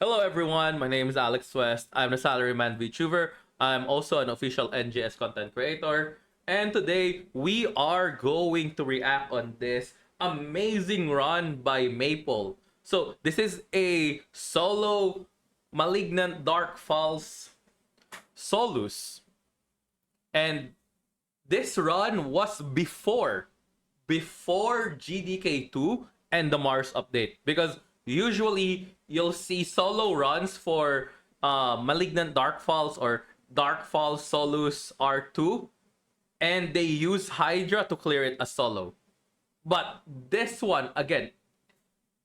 Hello everyone, my name is Alex West. I'm the Salaryman VTuber. I'm also an official NGS content creator. And today we are going to react on this amazing run by Maple. So this is a solo Malignant Dark Falz Solus. And this run was before GDK2 and the Mars update, because usually you'll see solo runs for Malignant Dark Falz or Dark Falz Solus R2, and they use Hydra to clear it as solo. But this one, again,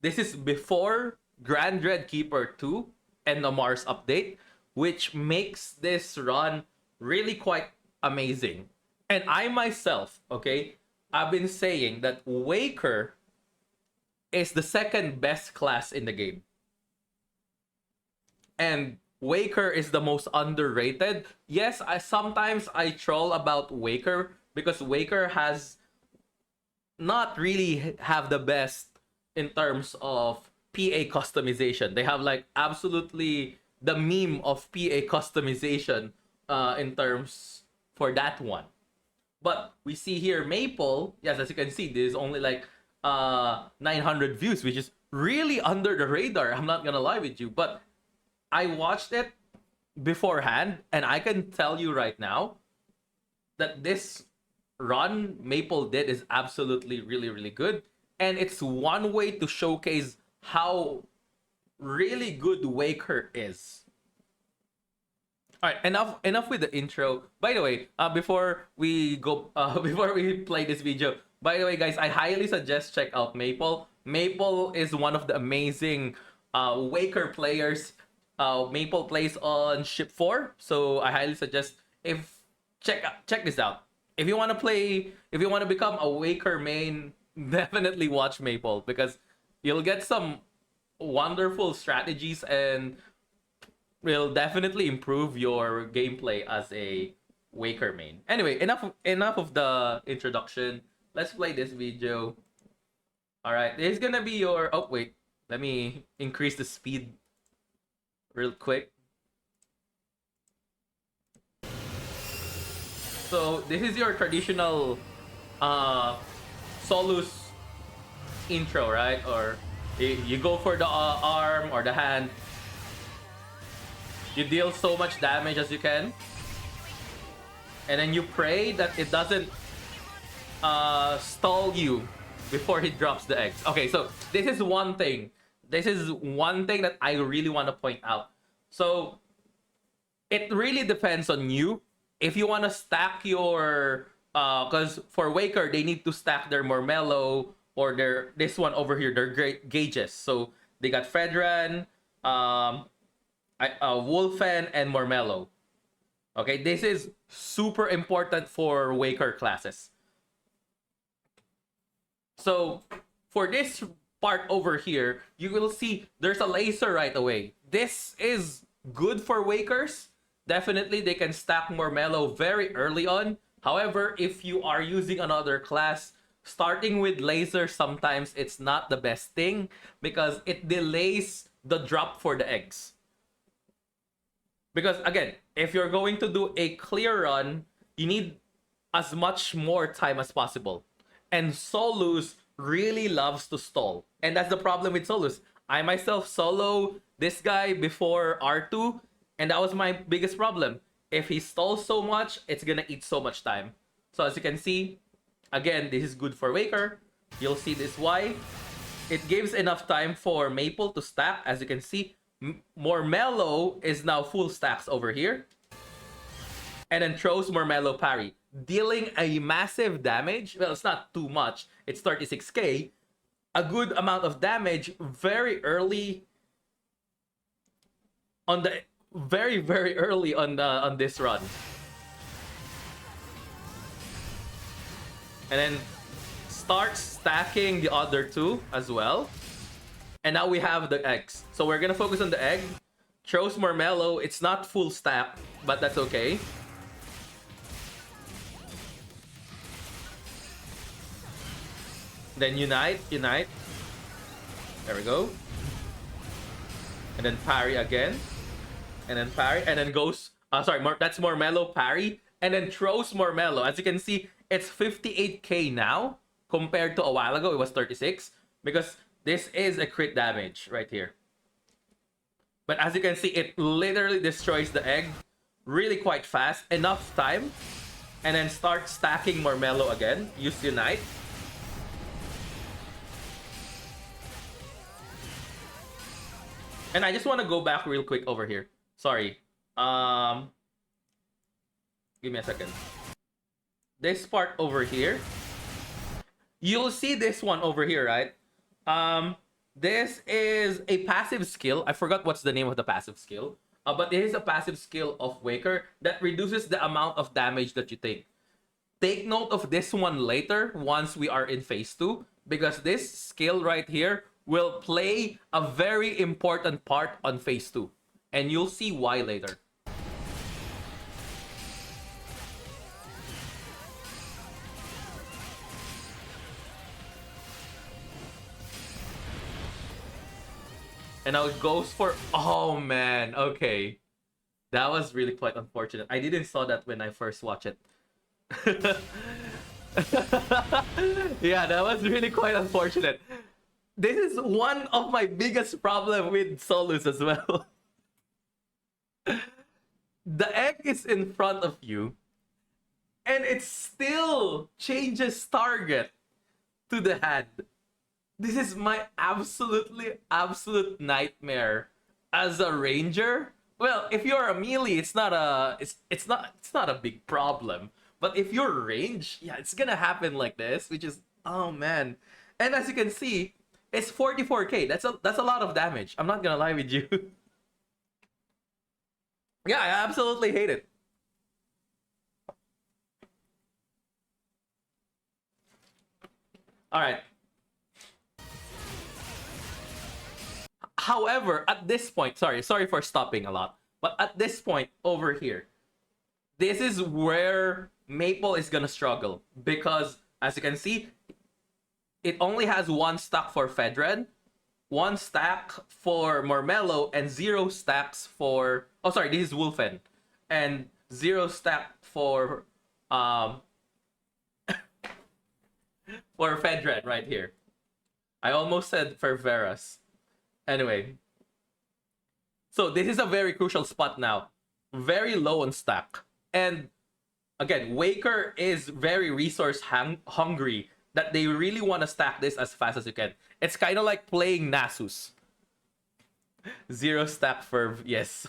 this is before Grand Dread Keeper 2 and the Mars update, which makes this run really quite amazing. And I myself, okay, I've been saying that Waker is the second best class in the game. And Waker is the most underrated. Yes, sometimes I troll about Waker because Waker has not really have the best in terms of PA customization. They have like absolutely the meme of PA customization in terms for that one. But we see here Maple, yes, as you can see, there's only like 900 views, which is really under the radar. I'm not gonna lie with you, but I watched it beforehand, and I can tell you right now that this run Maple did is absolutely really good, and it's one way to showcase how really good Waker is. All right, enough with the intro. By the way, before we go, before we play this video, by the way, guys, I highly suggest check out Maple. Maple is one of the amazing Waker players. Maple plays on ship 4, so I highly suggest check this out. If you want to become a Waker main, definitely watch Maple, because you'll get some wonderful strategies and will definitely improve your gameplay as a Waker main. Anyway, enough of the introduction. Let's play this video. All right, this is gonna be your. Oh wait, let me increase the speed real quick. So this is your traditional Solus intro, right? Or you go for the arm or the hand. You deal so much damage as you can, and then you pray that it doesn't stall you before he drops the eggs. Okay, so this is one thing. This is one thing that I really want to point out. So it really depends on you. If you want to stack your because for Waker they need to stack their Mormello or this one over here, their gauges. So they got Fedran, Wolfen, and Mormello. Okay, this is super important for Waker classes. So for this part over here, you will see there's a laser right away. This is good for Wakers. Definitely they can stack Mormello very early on. However, if you are using another class, starting with laser, sometimes it's not the best thing because it delays the drop for the eggs. Because again, if you're going to do a clear run, you need as much more time as possible. And Solus really loves to stall. And that's the problem with Solus. I myself solo this guy before R2, and that was my biggest problem. If he stalls so much, it's gonna eat so much time. So as you can see, again, this is good for Waker. You'll see this why. It gives enough time for Maple to stack. As you can see, Mormello is now full stacks over here. And then throws Mormello parry, dealing a massive damage. Well, it's not too much. It's 36k. A good amount of damage very early on the very early on this run. And then starts stacking the other two as well. And now we have the eggs. So we're gonna focus on the egg. Throws Mormello. It's not full stack, but that's okay. Then unite. There we go. And and then parry again, and then parry, and then goes. Sorry, that's Mormello parry, and then throws Mormello. As you can see, it's 58k now compared to a while ago. It was 36 because this is a crit damage right here. But as you can see, it literally destroys the egg really quite fast. Enough time. And then start stacking Mormello again. Use Unite. And I just want to go back real quick over here. Sorry. Give me a second. This part over here. You'll see this one over here, right? This is a passive skill. I forgot what's the name of the passive skill. But it is a passive skill of Waker that reduces the amount of damage that you take. Take note of this one later once we are in phase 2. Because this skill right here will play a very important part on phase 2. And you'll see why later. And now it goes for... Oh, man. Okay. That was really quite unfortunate. I didn't saw that when I first watched it. Yeah, that was really quite unfortunate. This is one of my biggest problem with Solus as well. The egg is in front of you. And it still changes target to the hand. This is my absolute nightmare as a ranger. Well, if you're a melee, it's not a big problem. But if you're range, yeah, it's gonna happen like this, which is, oh man. And as you can see, it's 44k. That's a lot of damage. I'm not gonna lie with you. Yeah, I absolutely hate it. All right. However, at this point, sorry for stopping a lot, but at this point over here, this is where Maple is gonna struggle because, as you can see, it only has 1 stack for Fedred, 1 stack for Mormello, and 0 stacks for... Oh, sorry, this is Wolfen, and 0 stack for for Fedred right here. I almost said for Veras. Anyway, so this is a very crucial spot now. Very low on stack. And again, Waker is very resource hungry that they really want to stack this as fast as you can. It's kind of like playing Nasus. 0 stack for... Yes.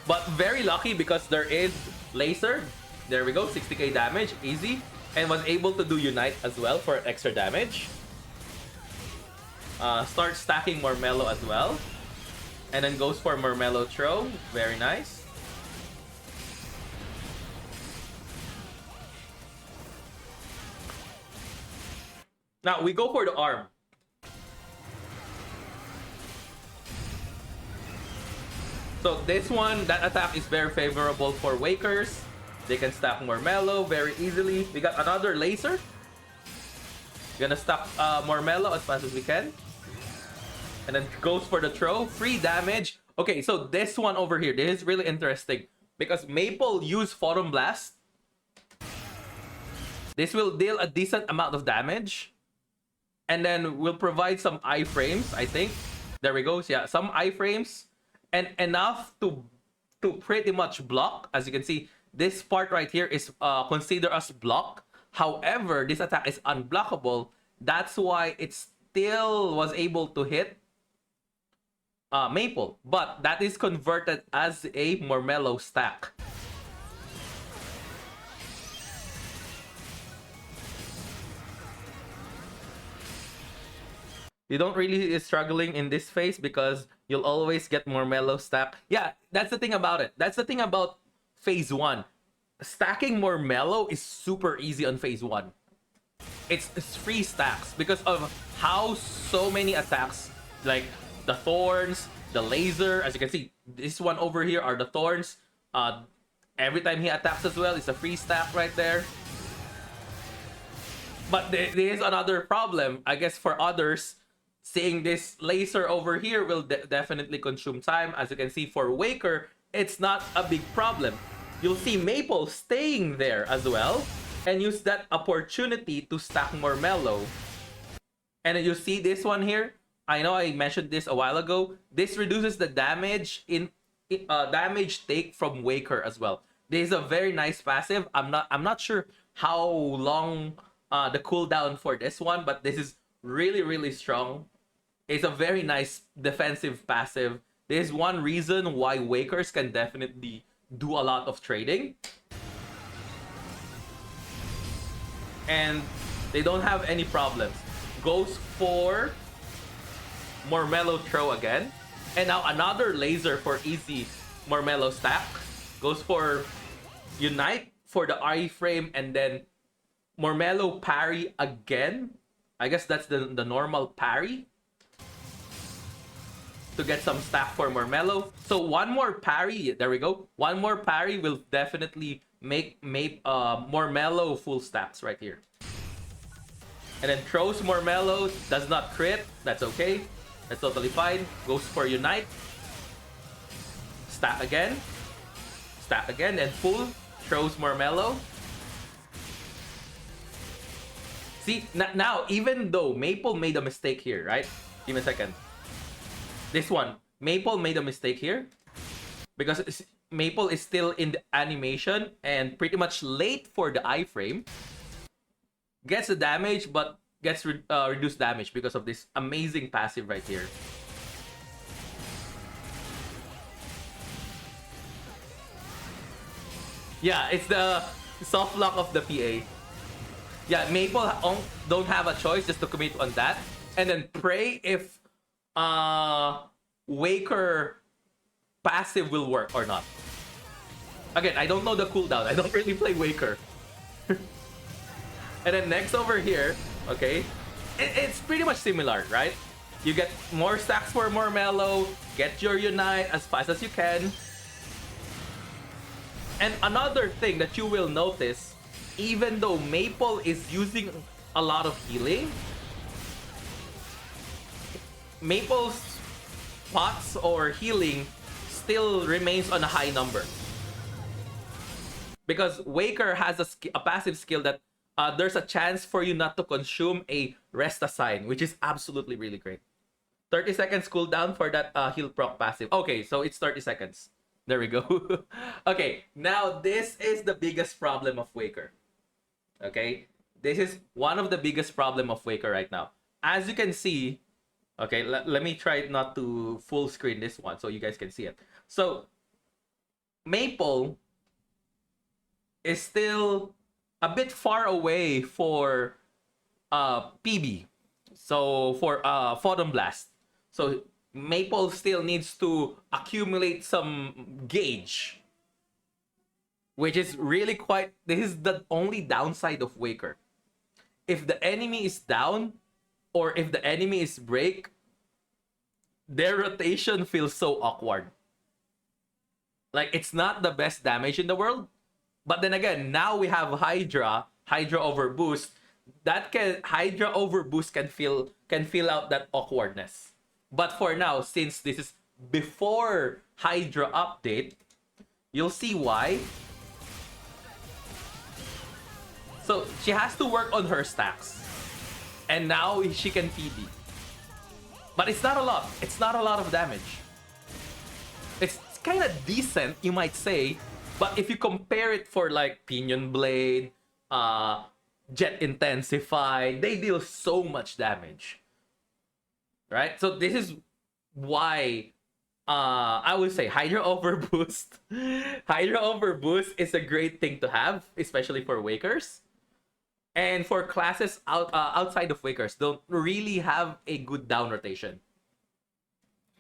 But very lucky because there is laser. There we go, 60k damage, easy. And was able to do Unite as well for extra damage. Start stacking Mormello as well. And then goes for Mormello throw, very nice. Now, we go for the arm. So this one, that attack is very favorable for Wakers. They can stack Mormello very easily. We got another laser. Gonna stack Mormello as fast as we can. And then goes for the throw. Free damage. Okay, so this one over here, this is really interesting. Because Maple used Photon Blast. This will deal a decent amount of damage. And then will provide some iframes, I think. There we go. So yeah, some iframes. And enough to pretty much block. As you can see, this part right here is considered as block. However, this attack is unblockable. That's why it still was able to hit Maple. But that is converted as a Mormello stack. You don't really struggling in this phase because you'll always get Mormello stack. Yeah, that's the thing about it. That's the thing about phase 1. Stacking Mormello is super easy on phase 1. It's free stacks because of how so many attacks, like the thorns, the laser, as you can see, this one over here are the thorns. Every time he attacks as well, it's a free stack right there. But there is another problem. I guess for others, seeing this laser over here will definitely consume time. As you can see, for Waker, it's not a big problem. You'll see Maple staying there as well and use that opportunity to stack more Mellow. And then you see this one here. I know I mentioned this a while ago. This reduces the damage damage take from Waker as well. This is a very nice passive. I'm not sure how long the cooldown for this one, but this is really strong. It's a very nice defensive passive. There's one reason why Wakers can definitely do a lot of trading. And they don't have any problems. Goes for more Mellow throw again. And now another laser for easy more Mellow stack. Goes for Unite for the iframe and then more Mellow parry again. I guess that's the normal parry. To get some stack for more Mellow. So one more parry, there we go. One more parry will definitely make more Mellow full stacks right here. And then throws more Mellow, does not crit, that's okay. That's totally fine. Goes for Unite. Stack again, and full. Throws more Mellow. See, now, even though Maple made a mistake here, right? Give me a second. This one, Maple made a mistake here. Because Maple is still in the animation and pretty much late for the iframe. Gets the damage, but gets reduced damage because of this amazing passive right here. Yeah, it's the soft lock of the PA. Yeah, Maple don't have a choice just to commit on that. And then pray if Waker passive will work or not. Again, I don't know the cooldown. I don't really play Waker. And then next over here, okay, it's pretty much similar, right? You get more stacks for more Mellow, get your Unite as fast as you can. And another thing that you will notice, even though Maple is using a lot of healing, Maple's pots or healing still remains on a high number. Because Waker has a passive skill that there's a chance for you not to consume a rest assign, which is absolutely really great. 30 seconds cooldown for that heal proc passive. Okay, so it's 30 seconds. There we go. Okay, now this is the biggest problem of Waker. Okay, this is one of the biggest problem of Waker right now. As you can see, okay, let me try not to full screen this one so you guys can see it. So, Maple is still a bit far away for PB. So for Photon Blast. So Maple still needs to accumulate some gauge. Which is really quite... This is the only downside of Waker. If the enemy is down, or if the enemy is break, their rotation feels so awkward. Like, it's not the best damage in the world. But then again, now we have Hydra over boost. Hydra over boost can fill out that awkwardness. But for now, since this is before Hydra update, you'll see why. So she has to work on her stacks. And now she can PB. But it's not a lot. It's not a lot of damage. It's kind of decent, you might say. But if you compare it for like Pinion Blade, Jet Intensify, they deal so much damage. Right? So this is why I would say Hydra Overboost. Hydra Overboost is a great thing to have, especially for Wakers. And for classes outside of Wakers, don't really have a good down rotation.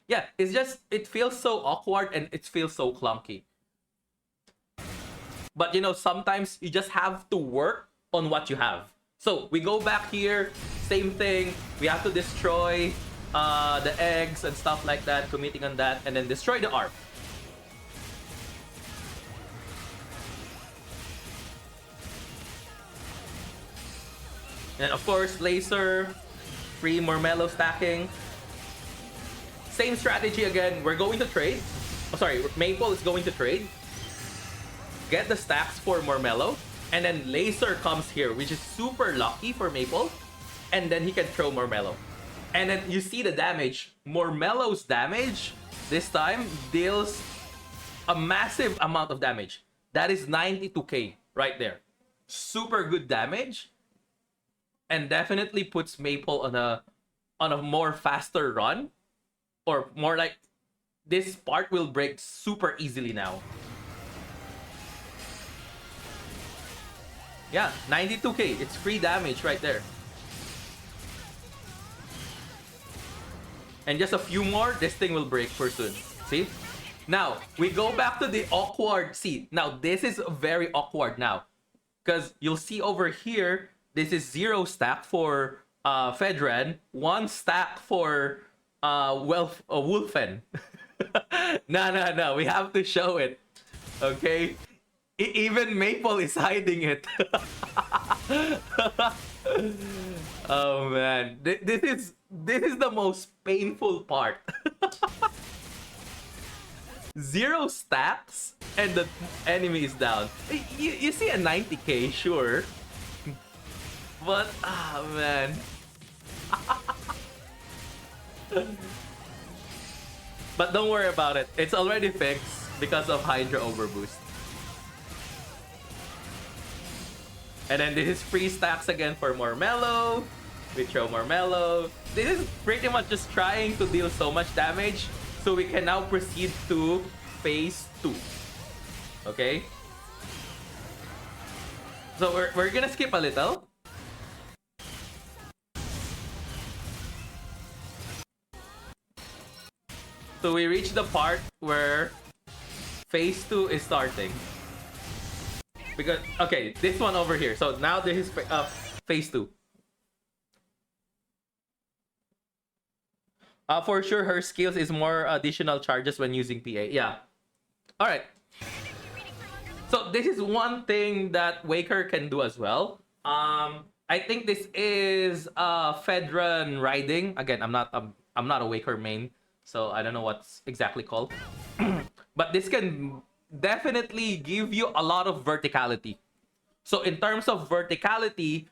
Yeah, it's just, it feels so awkward and it feels so clunky. But you know, sometimes you just have to work on what you have. So we go back here, same thing. We have to destroy the eggs and stuff like that, committing on that, and then destroy the Ark. And of course, laser, free Mormello stacking. Same strategy again. We're going to trade. Oh, sorry, Maple is going to trade. Get the stacks for Mormello. And then laser comes here, which is super lucky for Maple. And then he can throw Mormello. And then you see the damage. Mormello's damage this time deals a massive amount of damage. That is 92k right there. Super good damage. And definitely puts Maple on a more faster run. Or more like, this part will break super easily now. Yeah, 92k. It's free damage right there. And just a few more, this thing will break for soon. See? Now, we go back to the awkward. See, now this is very awkward now. Because you'll see over here, this is 0 stack for Fedran, 1 stack for Wolfen. No. We have to show it. Okay? Even Maple is hiding it. Oh man, this is the most painful part. 0 stacks and the enemy is down. You see a 90k, sure, but man. But don't worry about it. It's already fixed because of Hydra Overboost. And then this is free stacks again for Mormello. We throw Mormello. This is pretty much just trying to deal so much damage so we can now proceed to phase 2. Okay? So we're gonna skip a little. So we reach the part where phase 2 is starting. Because, okay, this one over here. So now this is phase 2. For sure, her skills is more additional charges when using PA. Yeah. Alright. So this is one thing that Waker can do as well. I think this is Fedran riding. Again, I'm not a Waker main, so I don't know what's exactly called. But this can definitely give you a lot of verticality. So in terms of verticality,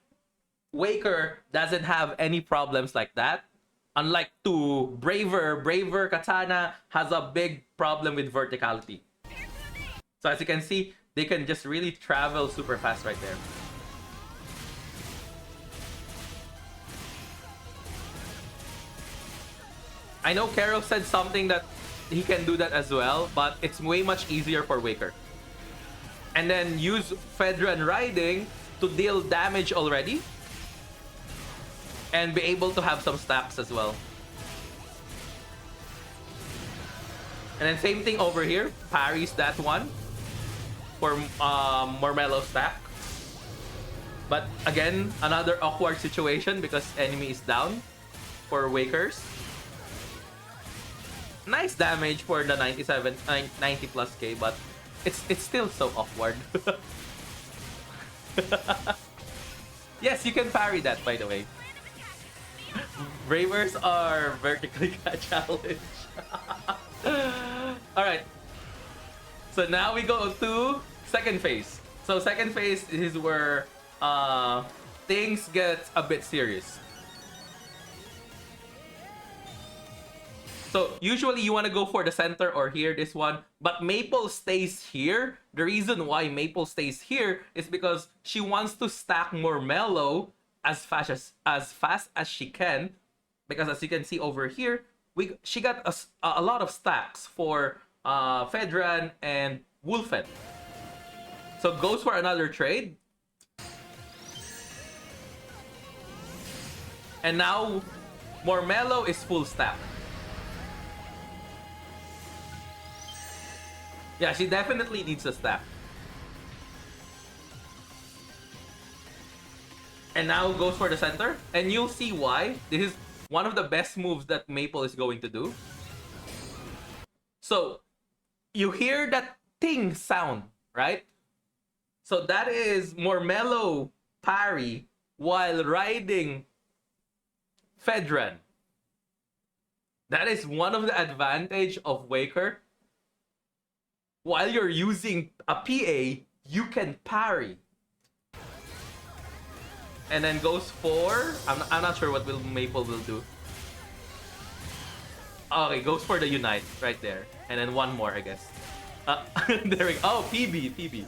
Waker doesn't have any problems like that. Unlike to Braver Katana has a big problem with verticality. So as you can see, they can just really travel super fast right there. I know Kero said something that he can do that as well, but it's way much easier for Waker. And then use Fedran Riding to deal damage already. And be able to have some stacks as well. And then same thing over here. Parries that one. For Mormello stack. But again, another awkward situation because enemy is down for Wakers. Nice damage for the 90 plus K, but it's still so awkward. Yes, you can parry that, by the way. Bravers are vertically challenged. Alright. So now we go to second phase. So second phase is where things get a bit serious. So usually you want to go for the center or here, this one. But Maple stays here. The reason why Maple stays here is because she wants to stack Mormello as fast as she can. Because as you can see over here, she got a lot of stacks for Fedran and Wolfen. So goes for another trade. And now Mormello is full stack. Yeah, she definitely needs a stack. And now goes for the center. And you'll see why. This is one of the best moves that Maple is going to do. So, you hear that ting sound, right? So that is Mormello parry while riding Fedran. That is one of the advantage of Waker. While you're using a PA, you can parry. And then goes for... I'm not sure what Maple will do. Okay, goes for the Unite right there. And then one more, I guess. There we go. Oh, PB.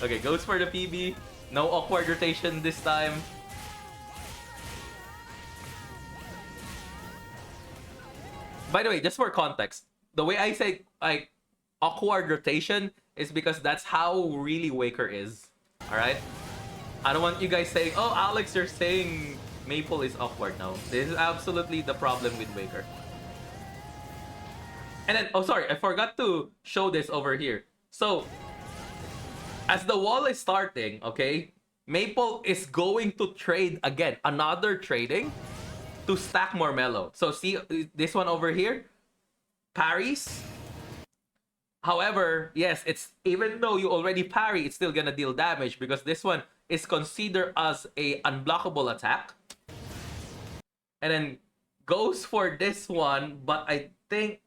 Okay, goes for the PB. No awkward rotation this time. By the way, just for context, the way I say like awkward rotation is because that's how really Waker is. Alright? I don't want you guys saying, oh, Alex, you're saying Maple is awkward. No, this is absolutely the problem with Waker. And then, oh, sorry, I forgot to show this over here. So, as the wall is starting, okay, Maple is going to trade again, another trading to stack more mellow. So, see this one over here? Parries. However, yes, it's even though you already parry, it's still gonna deal damage because this one is considered as a unblockable attack. And then goes for this one, but I think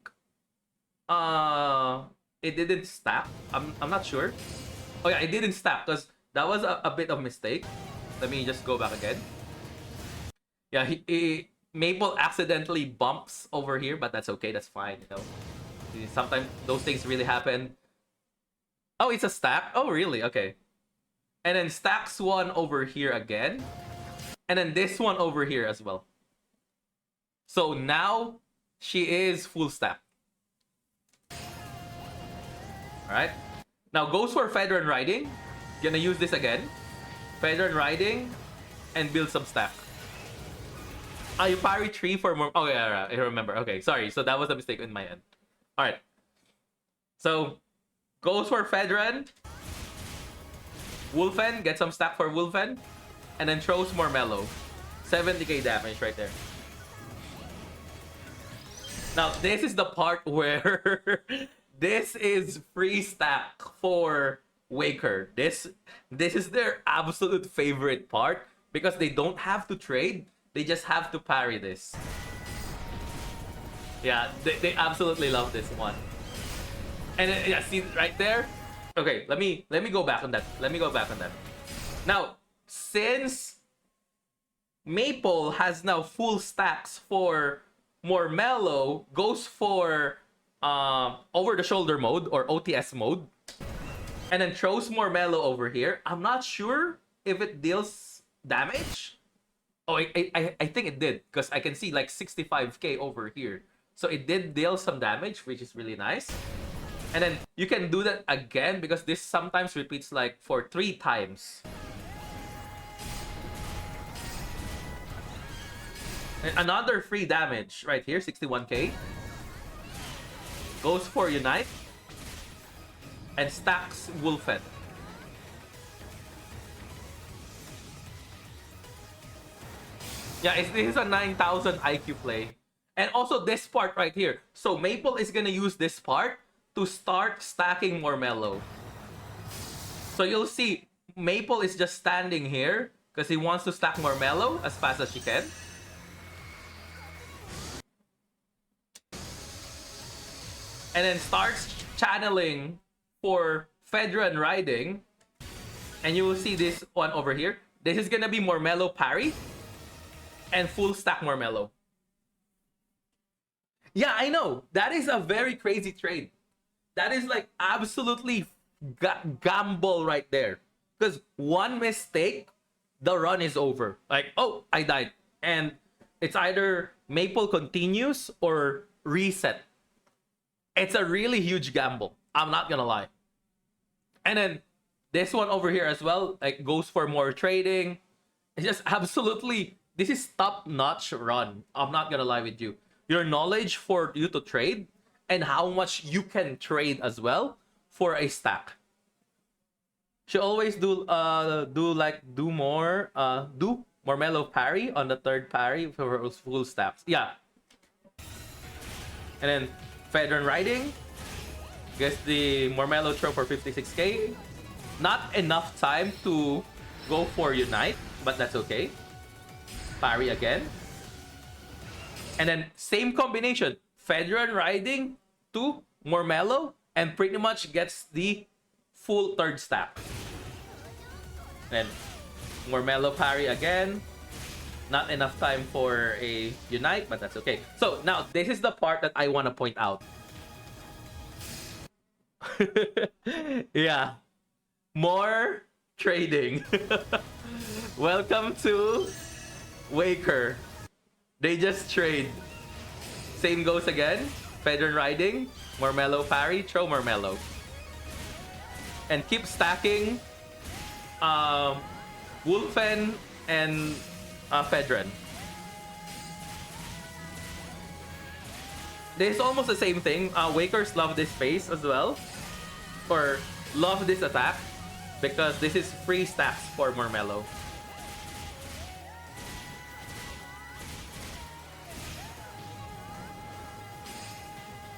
it didn't stack. I'm not sure. Oh yeah, it didn't stack because that was a bit of mistake. Let me just go back again. Yeah, Maple accidentally bumps over here, but that's okay. That's fine, you know. Sometimes those things really happen. Oh, it's a stack? Oh, really? Okay. And then stacks one over here again. And then this one over here as well. So now she is full stack. Alright. Now goes for Fedran Riding. Gonna use this again. Fedran Riding and build some stack. You parry 3 for more. Oh, yeah, I remember. Okay, sorry. So that was a mistake in my end. Alright. So goes for Fedran. Wolfen, get some stack for Wolfen. And then throws more mellow. 70k damage right there. Now, this is the part where this is free stack for Waker. This is their absolute favorite part because they don't have to trade. They just have to parry this. Yeah, they absolutely love this one. And yeah, see right there? Okay, let me go back on that. Now, since Maple has now full stacks for more mellow, goes for over the shoulder mode or OTS mode, and then throws more mellow over here. I'm not sure if it deals damage. Oh, I think it did because I can see like 65k over here. So it did deal some damage, which is really nice. And then you can do that again because this sometimes repeats like for 3 times. And another free damage right here, 61k. Goes for Unite. And stacks Wolfen. Yeah, this is a 9,000 IQ play. And also this part right here. So Maple is gonna use this part to start stacking more mellow. So you'll see Maple is just standing here because he wants to stack more mellow as fast as she can. And then starts channeling for Fedran Riding. And you will see this one over here. This is gonna be more mellow parry. And full stack more mellow. Yeah, I know. That is a very crazy trade. That is like absolutely gamble right there. Because one mistake, the run is over. Like, oh, I died. And it's either Maple continues or reset. It's a really huge gamble. I'm not gonna lie. And then this one over here as well, like goes for more trading. It's just absolutely, this is top-notch run. I'm not gonna lie with you. Your knowledge for you to trade and how much you can trade as well for a stack. She always do more mellow parry on the third parry for her full stacks. Yeah. And then Fedran Riding gets the more mellow throw for 56k. Not enough time to go for Unite, but that's okay. parry again. And then same combination. Fedran riding to Mormello and pretty much gets the full third stack. Then Mormello parry again. Not enough time for a unite, but that's okay. So now this is the part that I want to point out. Yeah. More trading. Welcome to Waker. They just trade. Same goes again. Fedran riding. Mormello parry. Throw Mormello. And keep stacking Wolfen and Fedran. This is almost the same thing. Wakers love this phase as well. Or love this attack. Because this is free stacks for Mormello.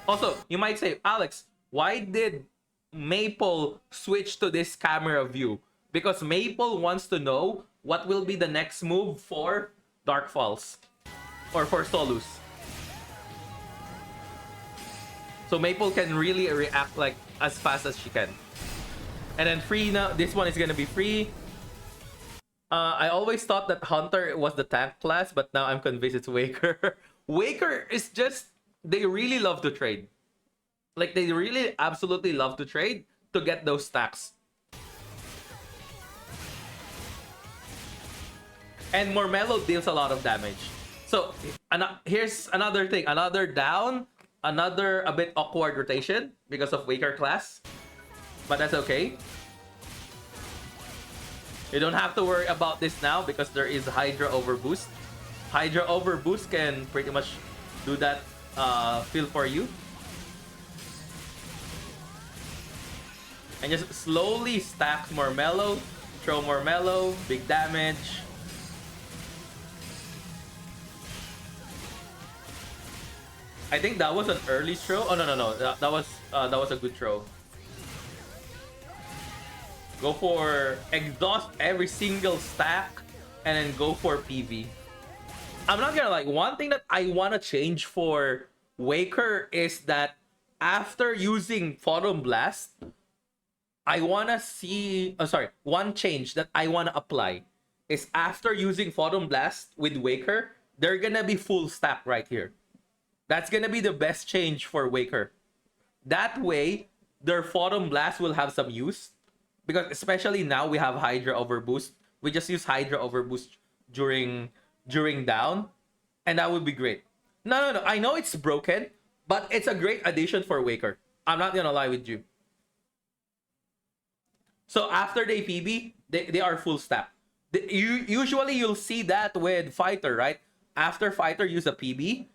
Also, you might say, Alex, why did Maple switch to this camera view? Because Maple wants to know what will be the next move for Dark Falz. Or for Solus. So Maple can really react like as fast as she can. And then free now, this one is gonna be free. I always thought that Hunter was the tank class, but now I'm convinced it's Waker. Waker is just, they really love to trade. Like, they really absolutely love to trade to get those stacks. And Mormello deals a lot of damage. So, here's another thing. Another down. Another a bit awkward rotation because of Waker class. But that's okay. You don't have to worry about this now because there is Hydra Overboost. Hydra Overboost can pretty much do that feel for you. And just slowly stack Mormello. Throw Mormello. Big damage. I think that was an early throw. Oh no. That was a good throw. Go for exhaust every single stack and then go for PV. I'm not gonna lie, one thing that I wanna change for Waker is that after using Photon Blast, I wanna see one change that I wanna apply is after using Photon Blast with Waker, they're gonna be full stack right here. That's gonna be the best change for Waker. That way, their Photon Blast will have some use. Because especially now we have Hydra Overboost. We just use Hydra Overboost during down. And that would be great. No. I know it's broken. But it's a great addition for Waker. I'm not gonna lie with you. So after they PB, they are full stack. Usually you'll see that with Fighter, right? After Fighter use a PB,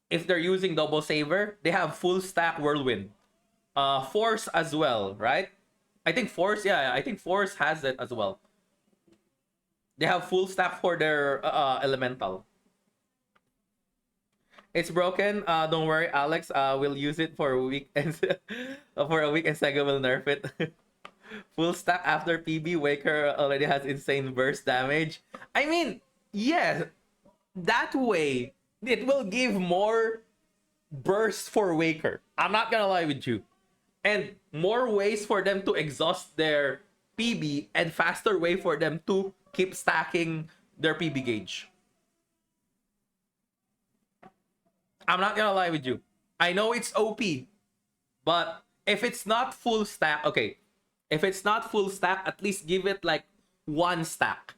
if they're using Double Saver, they have full stack Whirlwind. Force as well, right? I think Force has it as well. They have full stack for their Elemental. It's broken. Don't worry, Alex. We'll use it for a week and for a week and Sega will nerf it. Full stack after PB. Waker already has insane burst damage. I mean, yeah, that way it will give more burst for Waker. I'm not gonna lie with you. And more ways for them to exhaust their PB and faster way for them to keep stacking their PB gauge. I'm not gonna lie with you. I know it's OP, but if it's not full stack, okay. If it's not full stack, at least give it like one stack.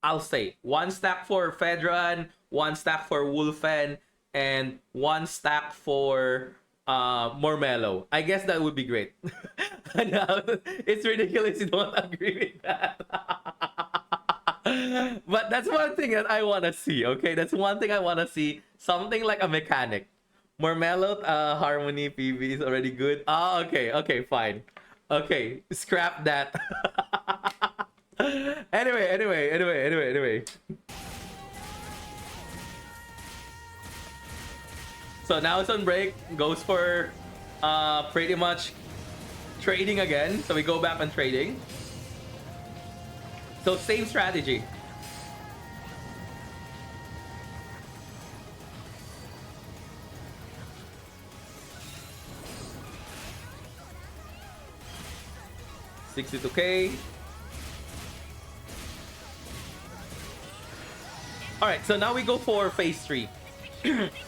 I'll say one stack for Fedran, one stack for Wolfen, and one stack for Mormello. I guess that would be great. It's ridiculous you don't agree with that. But that's one thing that I want to see, okay? That's one thing I want to see. Something like a mechanic. Mormello Harmony PV is already good. Okay, fine. Okay, scrap that. Anyway. So now it's on break. Goes for pretty much trading again. So we go back on trading. So same strategy. 62k. Alright, so now we go for phase 3.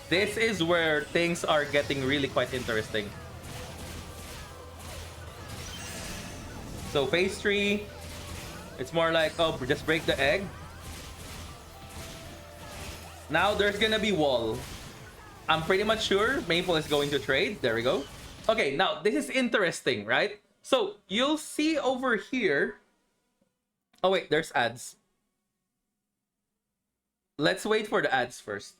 This is where things are getting really quite interesting. So phase 3, it's more like, oh, just break the egg. Now there's gonna be wall. I'm pretty much sure Maple is going to trade. There we go. Okay, now this is interesting, right? So you'll see over here. Oh wait, there's ads. Let's wait for the ads first.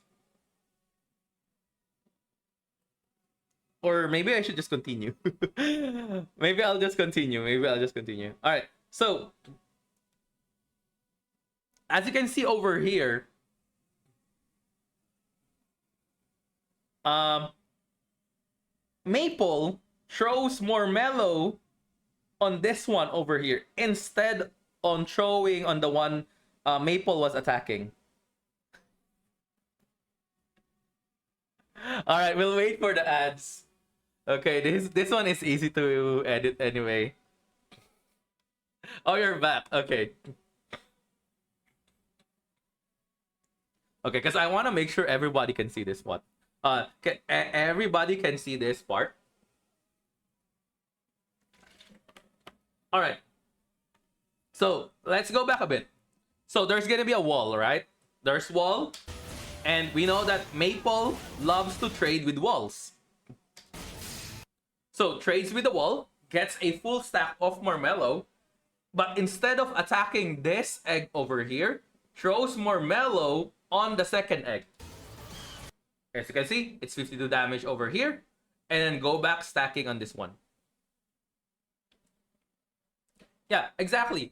Or maybe I should just continue. Maybe I'll just continue. All right. So as you can see over here, Maple throws more mellow on this one over here instead on throwing on the one Maple was attacking. All right, we'll wait for the ads. Okay, this one is easy to edit anyway. Oh, you're back. Okay. Okay, because I want to make sure everybody can see this one. Everybody can see this part. All right. So let's go back a bit. So there's gonna be a wall, right? There's wall, and we know that Maple loves to trade with walls. So trades with the wall, gets a full stack of Marmello, but instead of attacking this egg over here, throws Marmello on the second egg. As you can see, it's 52 damage over here, and then go back stacking on this one. Yeah, exactly.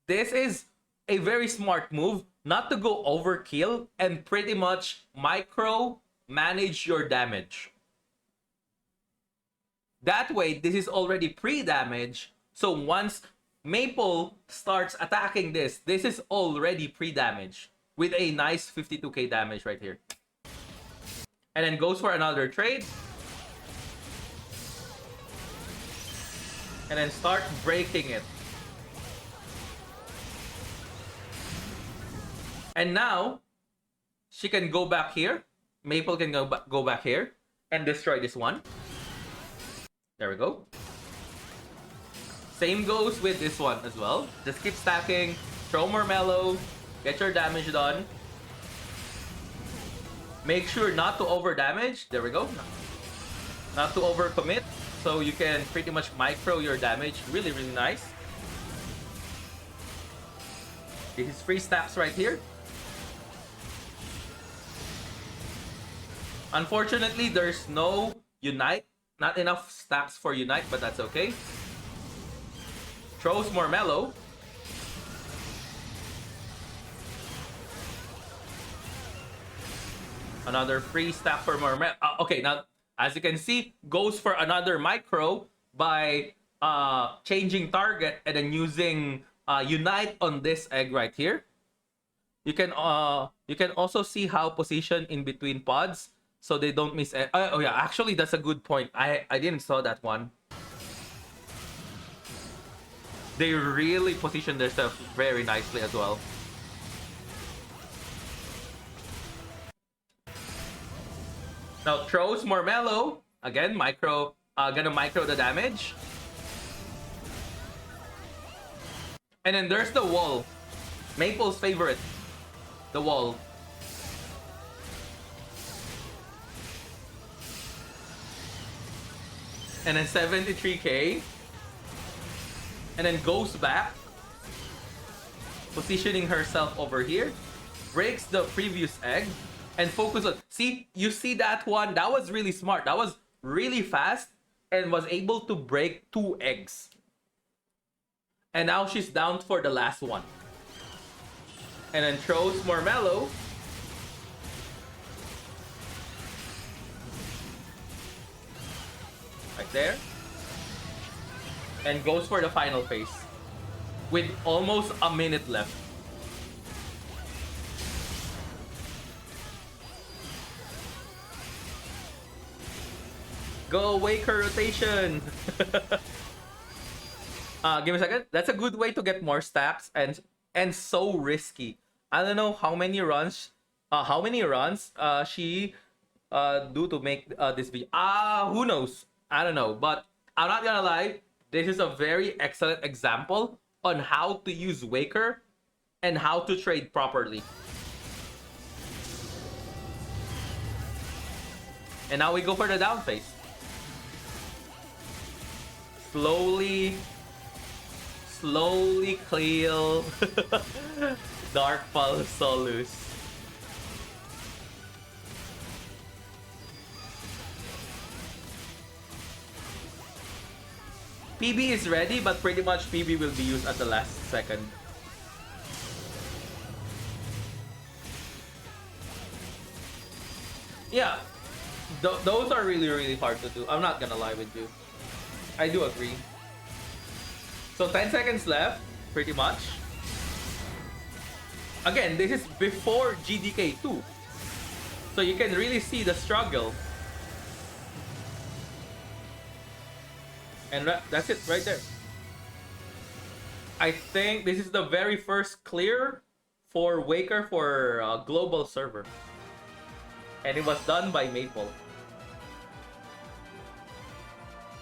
This is a very smart move, not to go overkill and pretty much micro manage your damage. That way, this is already pre-damage. So once Maple starts attacking this is already pre-damage with a nice 52k damage right here. And then goes for another trade. And then start breaking it. And now, she can go back here. Maple can go back here and destroy this one. There we go. Same goes with this one as well. Just keep stacking, throw more mellow, get your damage done. Make sure not to over damage. There we go. Not to over commit, so you can pretty much micro your damage. Really, really nice. This is free stacks right here. Unfortunately, there's no Unite. Not enough stacks for Unite, but that's okay. Throws more mellow. Another free stack for more mellow. Okay, now, as you can see, goes for another micro by changing target and then using Unite on this egg right here. You can also see how position in between pods, so they don't miss. Oh yeah, actually that's a good point. I didn't saw that one. They really position themselves very nicely as well. Now throws more mellow. Again, gonna micro the damage. And then there's the wall. Maple's favorite. The wall. And then 73k. And then goes back. Positioning herself over here. Breaks the previous egg. And focus on... See, you see that one? That was really smart. That was really fast. And was able to break 2 eggs. And now she's down for the last one. And then throws more mellow. Right there. And goes for the final phase. With almost a minute left. Go Waker rotation! Give me a second. That's a good way to get more stacks and so risky. I don't know how many runs she do to make this video. Who knows? I don't know. But I'm not gonna lie, this is a very excellent example on how to use Waker and how to trade properly. And now we go for the down phase. Slowly clear Dark Falz Solus. PB is ready, but pretty much PB will be used at the last second. Yeah, those are really hard to do. I'm not gonna lie with you. I do agree. So 10 seconds left, pretty much. Again, this is before GDK2. So you can really see the struggle. And that's it right there. I think this is the very first clear for Waker for a global server. And it was done by Maple.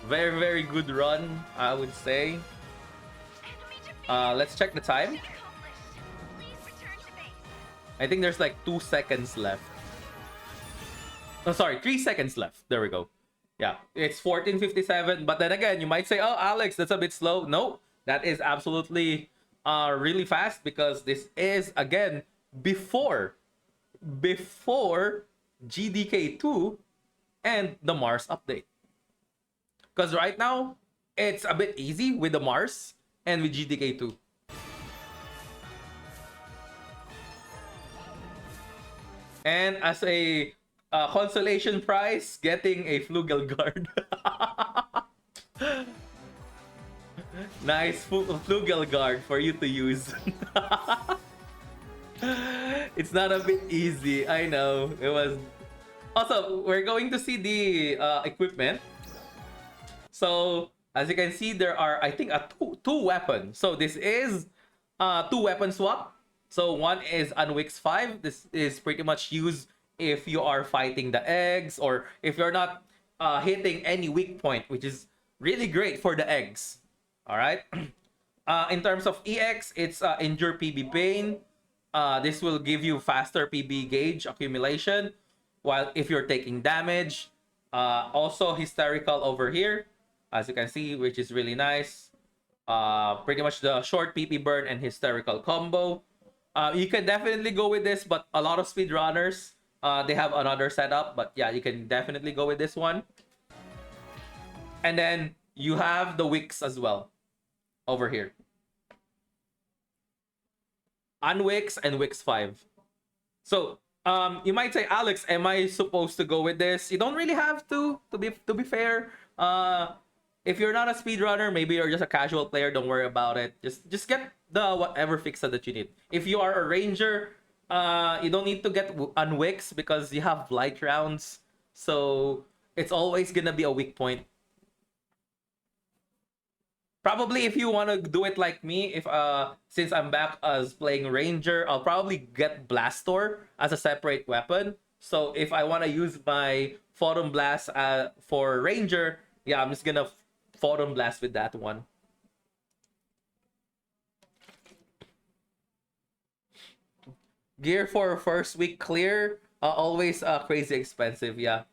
Very good run, I would say. Let's check the time. I think there's like 2 seconds left. Oh, sorry, 3 seconds left. There we go. Yeah, it's 14:57. But then again, you might say, "Oh, Alex, that's a bit slow." No, that is absolutely really fast because this is again before GDK2 and the Mars update. Because right now, it's a bit easy with the Mars and with GDK2. And as a consolation prize, getting a Flugel guard. Nice Flugel guard for you to use. It's not a bit easy, I know. It was... Also, we're going to see the equipment. So, as you can see, there are, I think, two weapons. So, this is 2 weapon swap. So, one is Unwix 5. This is pretty much used if you are fighting the eggs or if you're not hitting any weak point, which is really great for the eggs. Alright? In terms of EX, it's Endure PB Pain. This will give you faster PB gauge accumulation while if you're taking damage. Also Hysterical over here, as you can see, which is really nice. Pretty much the short PP burn and Hysterical combo. You can definitely go with this, but a lot of speedrunners, they have another setup. But yeah, you can definitely go with this one. And then you have the Wicks as well over here. Unwix and Wix 5. So you might say, Alex, am I supposed to go with this? You don't really have to be fair. If you're not a speedrunner, maybe you're just a casual player, don't worry about it. Just get the whatever fixa that you need. If you are a ranger, you don't need to get Unwix because you have light rounds. So it's always gonna be a weak point. Probably if you want to do it like me, if since I'm back as playing Ranger, I'll probably get Blastor as a separate weapon. So if I want to use my Photon Blast for Ranger, yeah, I'm just gonna Photon Blast with that one. Gear for first week clear, always crazy expensive, yeah.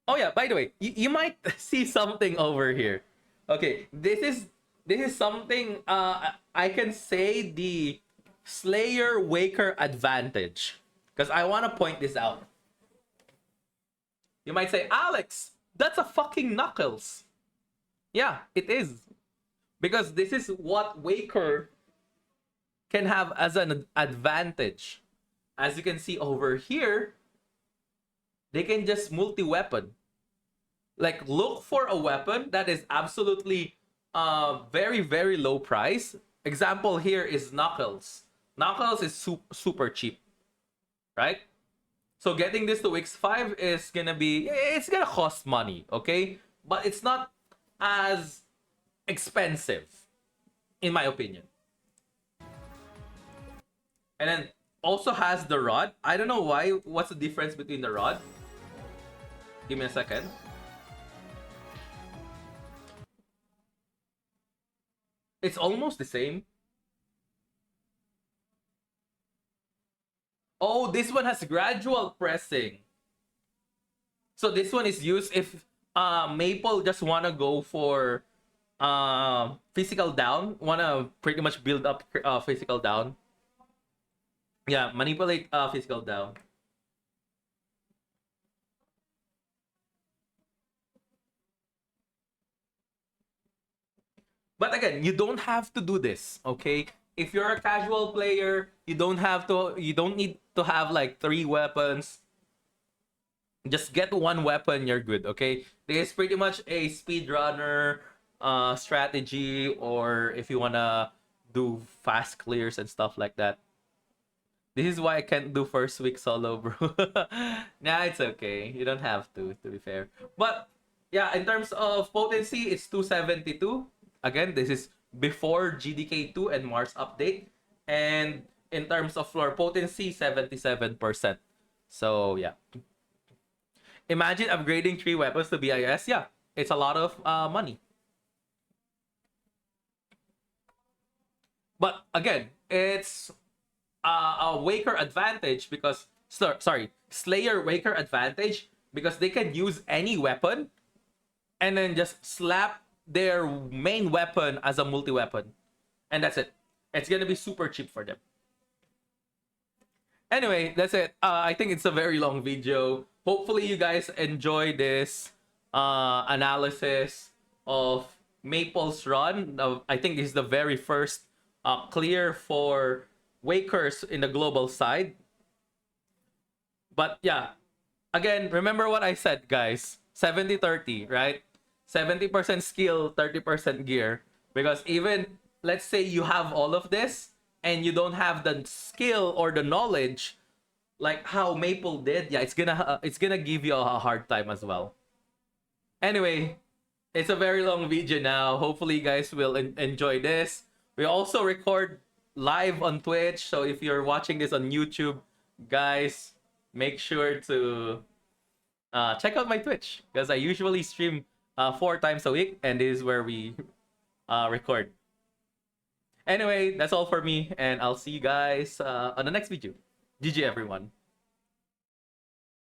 Oh yeah, by the way, you might see something over here. Okay, this is something I can say the Slayer Waker advantage. Because I want to point this out. You might say, Alex, that's a fucking Knuckles. Yeah, it is. Because this is what Waker can have as an advantage. As you can see over here, they can just multi-weapon. Like, look for a weapon that is absolutely very low price. Example here is Knuckles. Knuckles is super cheap, right? So getting this to week 5 is gonna be, it's gonna cost money, okay? But it's not as expensive, in my opinion. And then also has the rod. I don't know why. What's the difference between the rod? Give me a second. It's almost the same. Oh, this one has gradual pressing. So this one is used if Maple just wanna go for physical down, wanna pretty much build up physical down. Yeah, manipulate physical down. But again, you don't have to do this, okay? If you're a casual player, you don't need to have like 3 weapons. Just get 1 weapon, you're good, okay? This is pretty much a speedrunner strategy, or if you wanna do fast clears and stuff like that. This is why I can't do first week solo, bro. Nah, it's okay. You don't have to be fair. But yeah, in terms of potency, it's 272. Again, this is before GDK2 and Mars update. And in terms of floor potency, 77%. So yeah. Imagine upgrading 3 weapons to BIS. Yeah, it's a lot of money. But again, it's a Waker advantage because Slayer Waker advantage because they can use any weapon and then just slap their main weapon as a multi-weapon, and that's it. It's gonna be super cheap for them. Anyway, that's it. I think it's a very long video. Hopefully you guys enjoy this analysis of Maple's run. I think this is the very first clear for Wakers in the global side. But yeah, again, remember what I said, guys. 70-30, right? 70% skill, 30% gear. Because even, let's say you have all of this, and you don't have the skill or the knowledge, like how Maple did, yeah, it's gonna give you a hard time as well. Anyway, it's a very long video now. Hopefully you guys will enjoy this. We also record live on Twitch, so if you're watching this on YouTube, guys, make sure to check out my Twitch because I usually stream 4 times a week, and this is where we record. Anyway, that's all for me, and I'll see you guys on the next video. GG, everyone.